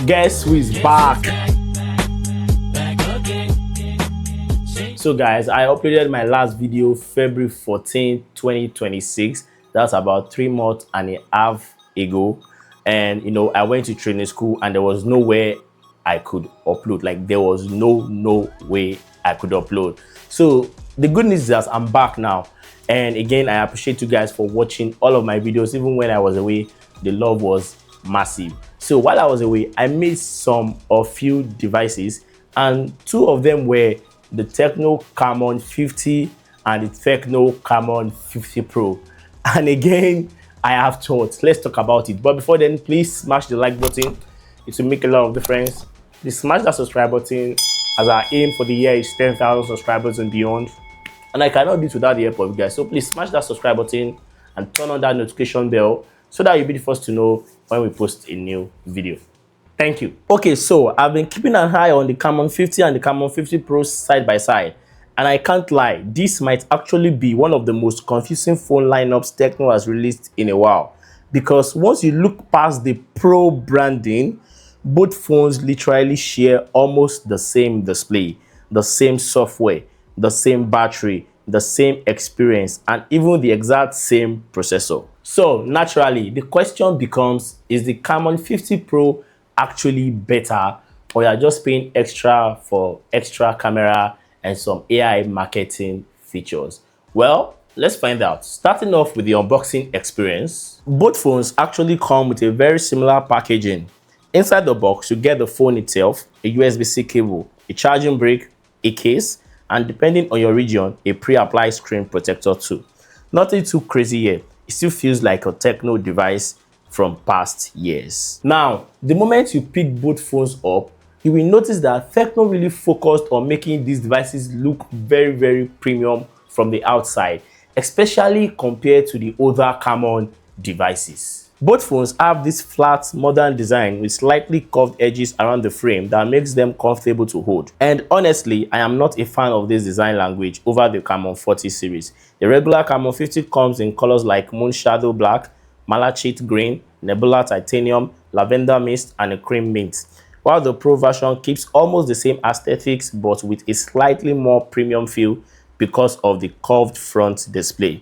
Guess who is back? So guys, I uploaded my last video February 14, 2026. That's about 3 months and a half ago. And you know, I went to training school and there was nowhere I could upload. Like there was no way I could upload. So the good news is that I'm back now. And again, I appreciate you guys for watching all of my videos. Even when I was away, the love was massive. So while I was away, I made a few devices, and 2 of them were the TECNO CAMON 50 and the TECNO CAMON 50 Pro. And again, I have thoughts. Let's talk about it. But before then, please smash the like button. It will make a lot of difference. Please smash that subscribe button, as our aim for the year is 10,000 subscribers and beyond. And I cannot do it without the help of you guys. So please smash that subscribe button and turn on that notification bell so that you'll be the first to know when we post a new video. Thank you. Okay, so I've been keeping an eye on the CAMON 50 and the CAMON 50 Pro side by side. And I can't lie, this might actually be one of the most confusing phone lineups TECNO has released in a while. Because once you look past the Pro branding, both phones literally share almost the same display, the same software, the same battery, the same experience, and even the exact same processor. So naturally, the question becomes, is the CAMON 50 Pro actually better, or you're just paying extra for extra camera and some AI marketing features? Well, let's find out. Starting off with the unboxing experience, both phones actually come with a very similar packaging. Inside the box, you get the phone itself, a USB-C cable, a charging brick, a case, and depending on your region, a pre-applied screen protector too. Nothing too crazy here. It still feels like a TECNO device from past years. Now, the moment you pick both phones up, you will notice that TECNO really focused on making these devices look very premium from the outside, especially compared to the other CAMON devices. Both phones have this flat, modern design with slightly curved edges around the frame that makes them comfortable to hold. And honestly, I am not a fan of this design language over the CAMON 40 series. The regular CAMON 50 comes in colors like Moonshadow Black, Malachite Green, Nebula Titanium, Lavender Mist, and a Cream Mint, while the Pro version keeps almost the same aesthetics but with a slightly more premium feel because of the curved front display.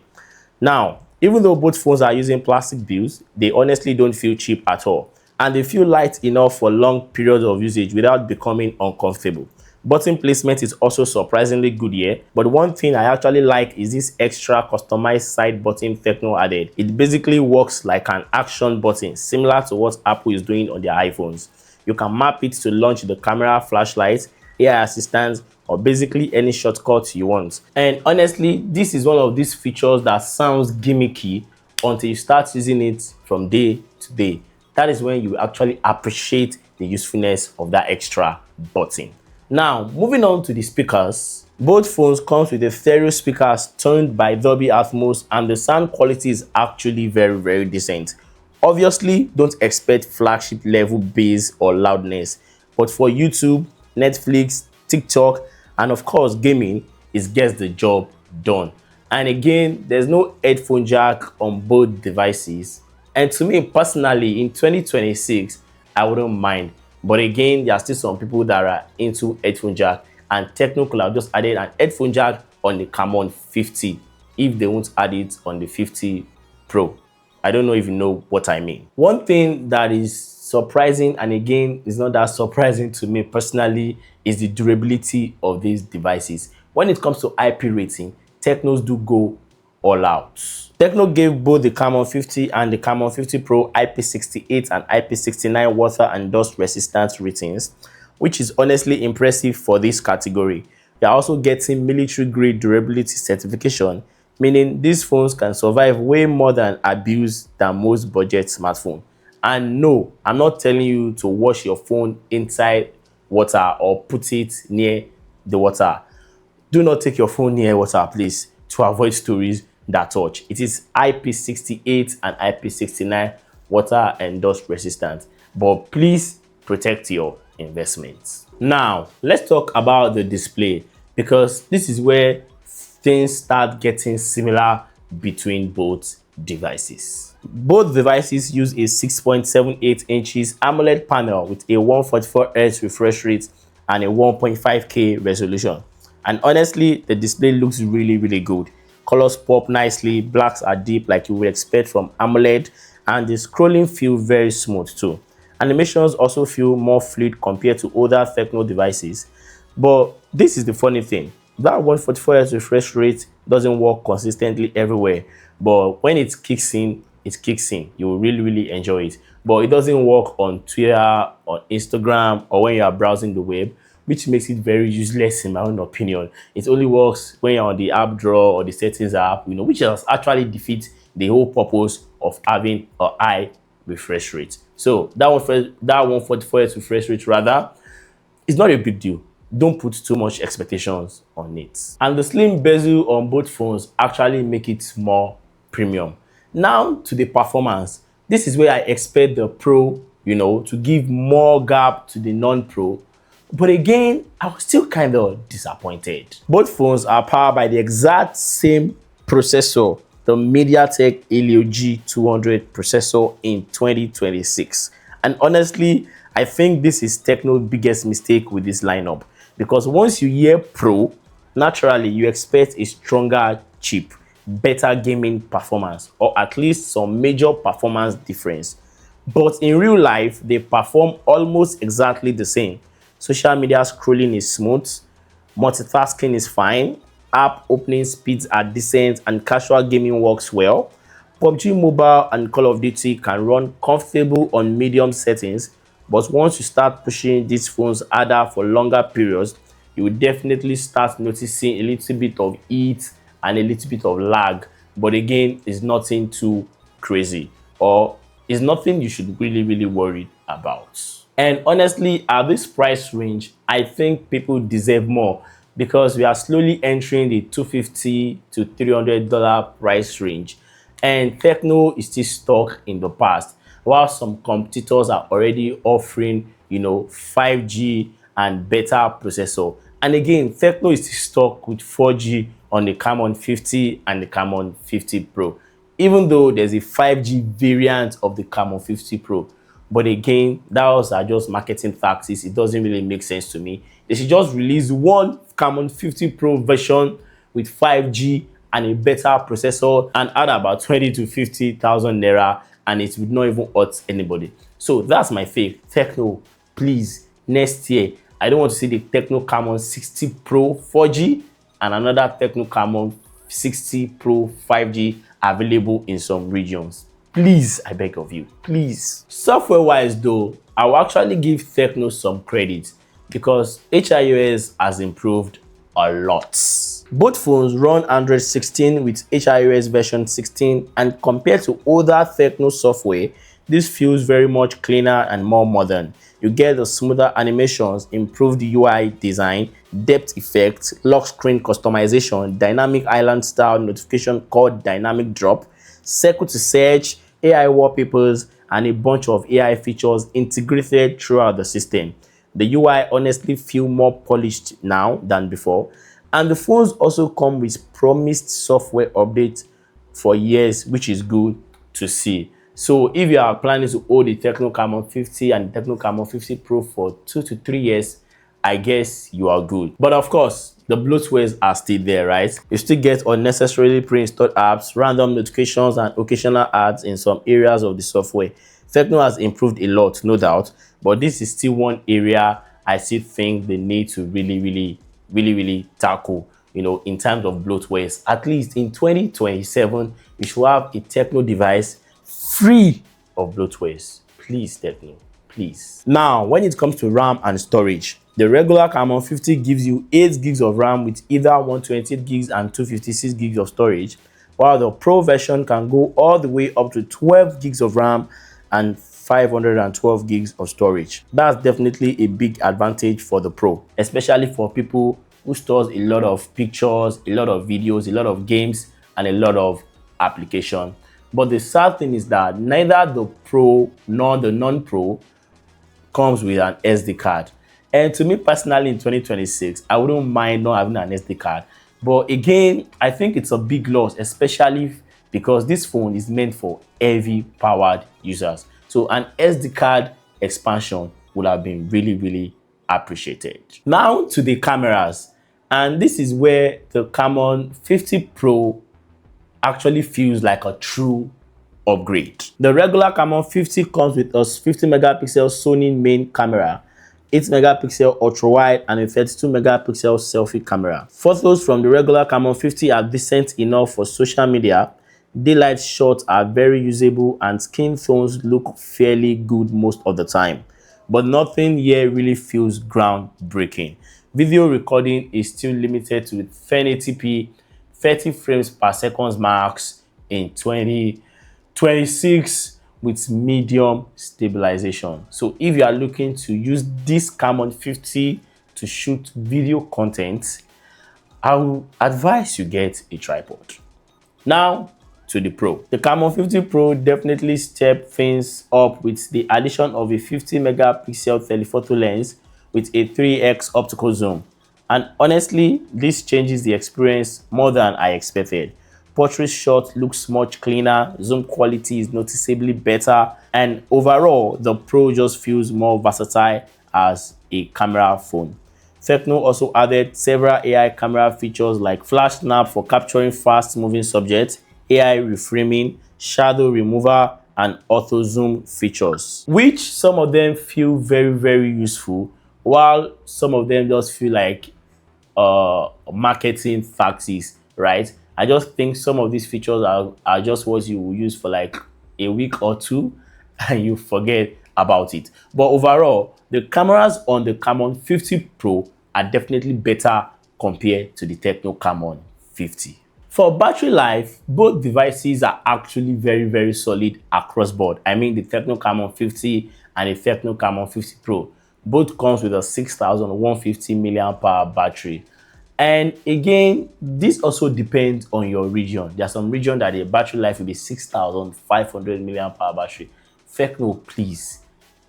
Now, even though both phones are using plastic builds, they honestly don't feel cheap at all, and they feel light enough for long periods of usage without becoming uncomfortable. Button placement is also surprisingly good here, but one thing I actually like is this extra customized side button TECNO added. It basically works like an action button, similar to what Apple is doing on their iPhones. You can map it to launch the camera, flashlight, AI assistant, or basically any shortcut you want. And honestly, this is one of these features that sounds gimmicky until you start using it from day to day. That is when you actually appreciate the usefulness of that extra button. Now, moving on to the speakers. Both phones come with the stereo speakers tuned by Dolby Atmos, and the sound quality is actually very decent. Obviously, don't expect flagship level bass or loudness, but for YouTube, Netflix, TikTok, and of course gaming, it gets the job done. And again, there's no headphone jack on both devices, and to me personally, in 2026 I wouldn't mind. But again, there are still some people that are into headphone jack, and TECNO could have just added an headphone jack on the CAMON 50 if they won't add it on the 50 Pro. I don't know if you know what I mean. One thing that is surprising, and again, it's not that surprising to me personally, is the durability of these devices. When it comes to IP rating, TECNOs do go all out. TECNO gave both the CAMON 50 and the CAMON 50 Pro IP68 and IP69 water and dust resistant ratings, which is honestly impressive for this category. They are also getting military grade durability certification, meaning these phones can survive way more than abuse than most budget smartphones. And no, I'm not telling you to wash your phone inside water or put it near the water. Do not take your phone near water, please, to avoid stories that touch. It is IP68 and IP69 water and dust resistant, but please protect your investments. Now, let's talk about the display, because this is where things start getting similar between both devices. Both devices use a 6.78 inches AMOLED panel with a 144Hz refresh rate and a 1.5K resolution. And honestly, the display looks really good. Colors pop nicely, blacks are deep like you would expect from AMOLED, and the scrolling feels very smooth too. Animations also feel more fluid compared to older TECNO devices. But this is the funny thing. That 144Hz refresh rate doesn't work consistently everywhere. But when it kicks in, it kicks in. You will really enjoy it. But it doesn't work on Twitter or Instagram or when you are browsing the web, which makes it very useless in my own opinion. It only works when you're on the app drawer or the settings app, which has actually defeats the whole purpose of having a high refresh rate. So that 144Hz refresh rate rather is not a big deal. Don't put too much expectations on it. And the slim bezel on both phones actually make it more premium. Now to the performance. This is where I expect the Pro, to give more gap to the non-Pro. But again, I was still kind of disappointed. Both phones are powered by the exact same processor, the MediaTek Helio G200 processor in 2026. And honestly, I think this is TECNO's biggest mistake with this lineup. Because once you hear Pro, naturally you expect a stronger chip, better gaming performance, or at least some major performance difference. But in real life, they perform almost exactly the same. Social media scrolling is smooth, multitasking is fine, app opening speeds are decent, and casual gaming works well. PUBG Mobile and Call of Duty can run comfortable on medium settings, but once you start pushing these phones harder for longer periods, you will definitely start noticing a little bit of heat and a little bit of lag. But again, it's nothing too crazy, or it's nothing you should really worry about. And honestly, at this price range, I think people deserve more because we are slowly entering the $250 to $300 price range. And TECNO is still stuck in the past, while some competitors are already offering, 5G and better processor. And again, TECNO is still stuck with 4G on the Camon 50 and the Camon 50 Pro, even though there's a 5G variant of the Camon 50 Pro. But again, those are just marketing tactics. It doesn't really make sense to me. They should just release one Camon 50 Pro version with 5G and a better processor and add about 20 to 50,000 naira, and it would not even hurt anybody. So that's my fave. TECNO, please, next year, I don't want to see the TECNO Camon 60 Pro 4G and another TECNO Camon 60 Pro 5G available in some regions. Please, I beg of you, please. Software-wise though, I will actually give TECNO some credit because HiOS has improved a lot. Both phones run Android 16 with HiOS version 16, and compared to older TECNO software, this feels very much cleaner and more modern. You get the smoother animations, improved UI design, depth effects, lock screen customization, dynamic island style notification called dynamic drop, circle to search, AI wallpapers, and a bunch of AI features integrated throughout the system. The UI honestly feel more polished now than before, and the phones also come with promised software updates for years, which is good to see. So if you are planning to hold the TECNO Camon 50 and the TECNO Camon 50 Pro for 2 to 3 years, I guess you are good. But of course, the bloatwares are still there, right? You still get unnecessarily pre-installed apps, random notifications, and occasional ads in some areas of the software. TECNO has improved a lot, no doubt, but this is still one area I still think they need to really tackle, in terms of bloatwares. At least in 2027, we should have a TECNO device free of bloatwares. Please, TECNO, please. Now, when it comes to RAM and storage, the regular Camon 50 gives you 8 gigs of RAM with either 128 gigs and 256 gigs of storage, while the Pro version can go all the way up to 12 gigs of RAM and 512 gigs of storage. That's definitely a big advantage for the Pro, especially for people who stores a lot of pictures, a lot of videos, a lot of games, and a lot of application. But the sad thing is that neither the Pro nor the non-Pro comes with an SD card. And to me personally, in 2026, I wouldn't mind not having an SD card. But again, I think it's a big loss, especially because this phone is meant for heavy powered users. So an SD card expansion would have been really appreciated. Now to the cameras, and this is where the Camon 50 Pro actually feels like a true upgrade. The regular Camon 50 comes with a 50 megapixel Sony main camera, 8 megapixel ultra wide, and a 32 megapixel selfie camera. Photos from the regular Camon 50 are decent enough for social media. Daylight shots are very usable and skin tones look fairly good most of the time. But nothing here really feels groundbreaking. Video recording is still limited to 1080p, 30 frames per second max in 2026 with medium stabilization. So if you are looking to use this Camon 50 to shoot video content, I will advise you get a tripod. Now to the Pro. The Camon 50 Pro definitely stepped things up with the addition of a 50 megapixel telephoto lens with a 3x optical zoom. And honestly, this changes the experience more than I expected. Portrait shot looks much cleaner, zoom quality is noticeably better, and overall, the Pro just feels more versatile as a camera phone. TECNO also added several AI camera features like flash snap for capturing fast-moving subjects, AI reframing, shadow removal, and auto zoom features, which some of them feel very useful, while some of them just feel like marketing tactics, right? I just think some of these features are just what you will use for like a week or two and you forget about it. But overall, the cameras on the Camon 50 Pro are definitely better compared to the TECNO CAMON 50. For battery life, both devices are actually very solid across board. I mean the TECNO CAMON 50 and the TECNO CAMON 50 Pro. Both comes with a 6150 mAh battery. And again, this also depends on your region. There are some regions that the battery life will be 6500 mAh battery. TECNO,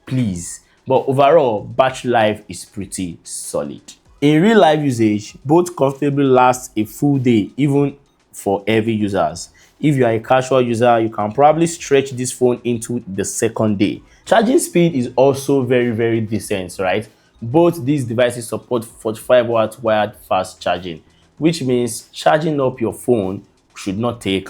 please. But overall, battery life is pretty solid. In real life usage, both comfortably last a full day, even for heavy users. If you are a casual user, you can probably stretch this phone into the second day. Charging speed is also very decent, right? Both these devices support 45-watt wired fast charging, which means charging up your phone should not take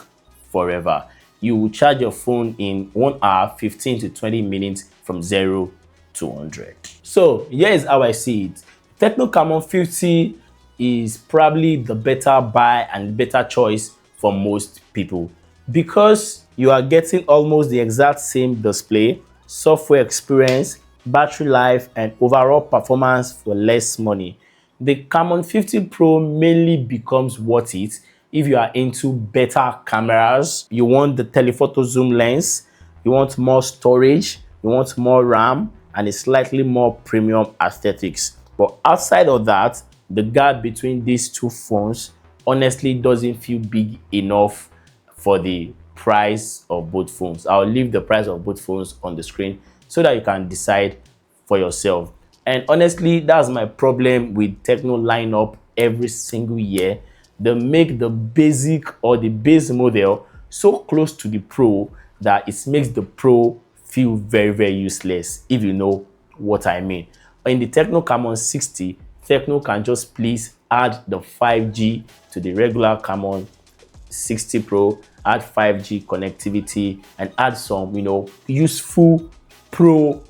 forever. You will charge your phone in 1 hour, 15 to 20 minutes from 0 to 100. So here is how I see it. TECNO CAMON 50 is probably the better buy and better choice for most people because you are getting almost the exact same display, software experience, battery life, and overall performance for less money. The Camon 50 Pro mainly becomes worth it if you are into better cameras, you want the telephoto zoom lens, you want more storage, you want more RAM, and a slightly more premium aesthetics. But outside of that, the gap between these two phones honestly doesn't feel big enough for the price of both phones. I'll leave the price of both phones on the screen so that you can decide for yourself. And honestly, that's my problem with TECNO lineup every single year. They make the basic or the base model so close to the Pro that it makes the Pro feel very useless, if you know what I mean. In the TECNO CAMON 60, TECNO can just please add the 5G to the regular Camon 60 Pro, add 5G connectivity, and add some, useful Pro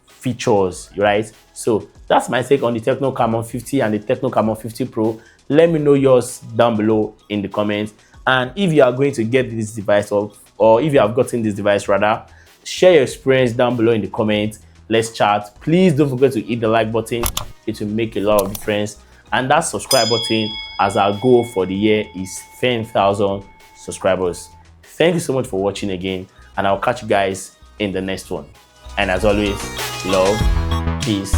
features, right? So that's my take on the TECNO CAMON 50 and the TECNO CAMON 50 Pro. Let me know yours down below in the comments. And if you are going to get this device, or if you have gotten this device rather, share your experience down below in the comments. Let's chat. Please don't forget to hit the like button. It will make a lot of difference. And that subscribe button, as our goal for the year is 10,000 subscribers. Thank you so much for watching again, and I'll catch you guys in the next one. And as always, love, peace,